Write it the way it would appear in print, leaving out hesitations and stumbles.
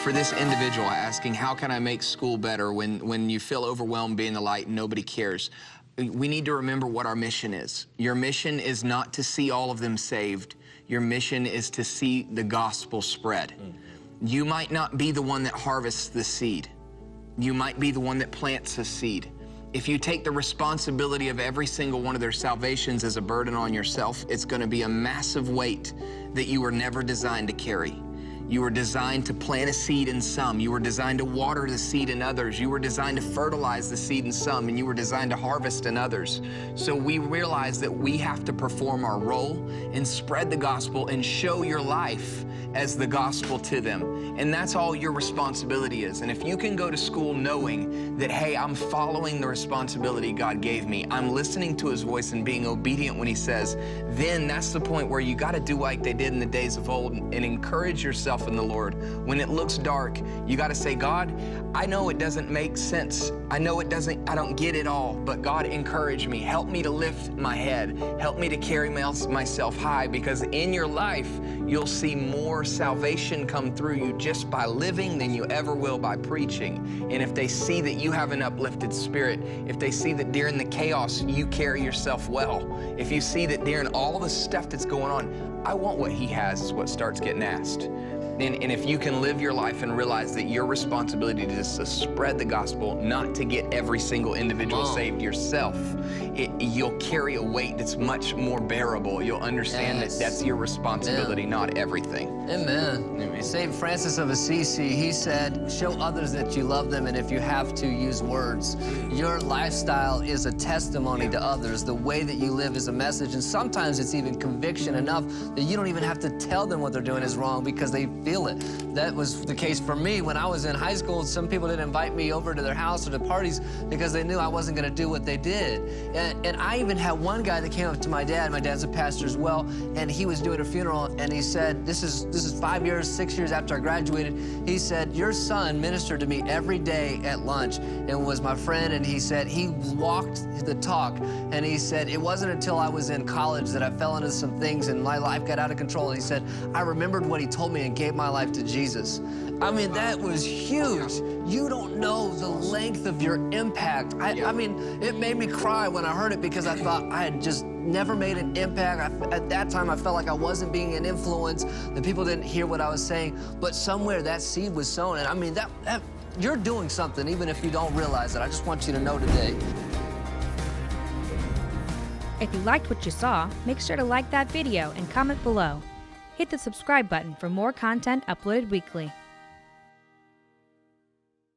For this individual asking, how can I make school better when you feel overwhelmed being the light and nobody cares? We need to remember what our mission is. Your mission is not to see all of them saved. Your mission is to see the gospel spread. You might not be the one that harvests the seed. You might be the one that plants a seed. If you take the responsibility of every single one of their salvations as a burden on yourself, it's going to be a massive weight that you were never designed to carry. You were designed to plant a seed in some. You were designed to water the seed in others. You were designed to fertilize the seed in some, and you were designed to harvest in others. So we realize that we have to perform our role and spread the gospel and show your life as the gospel to them. And that's all your responsibility is. And if you can go to school knowing that, hey, I'm following the responsibility God gave me, I'm listening to his voice and being obedient when he says, then that's the point where you got to do like they did in the days of old and encourage yourself in the Lord. When it looks dark, you got to say, God, I know it doesn't make sense. I know I don't get it all, but God, encourage me. Help me to lift my head. Help me to carry myself high, because in your life, you'll see more salvation come through you just by living than you ever will by preaching. And if they see that you have an uplifted spirit, if they see that during the chaos, you carry yourself well, if you see that during all the stuff that's going on, I want what he has is what starts getting asked. And if you can live your life and realize that your responsibility is to spread the gospel, not to get every single individual saved yourself, you'll carry a weight that's much more bearable. You'll understand that that's your responsibility, not everything. Amen. St. Francis of Assisi, he said, show others that you love them, and if you have to, use words. Your lifestyle is a testimony to others. The way that you live is a message, and sometimes it's even conviction enough that you don't even have to tell them what they're doing is wrong because they feel it. That was the case for me when I was in high school. Some people didn't invite me over to their house or to parties because they knew I wasn't going to do what they did. And I even had one guy that came up to my dad. My dad's a pastor as well, and he was doing a funeral, and he said, this is 5 years, 6 years after I graduated. He said, your son ministered to me every day at lunch and was my friend, and he said he walked the talk, and he said it wasn't until I was in college that I fell into some things and my life got out of control. And he said, I remembered what he told me and gave my life to Jesus. I mean, that was huge. You don't know the length of your impact. I mean, it made me cry when I heard it because I thought I had just never made an impact. At that time, I felt like I wasn't being an influence. The people didn't hear what I was saying, but somewhere that seed was sown. And I mean, you're doing something even if you don't realize it. I just want you to know today. If you liked what you saw, make sure to like that video and comment below. Hit the subscribe button for more content uploaded weekly.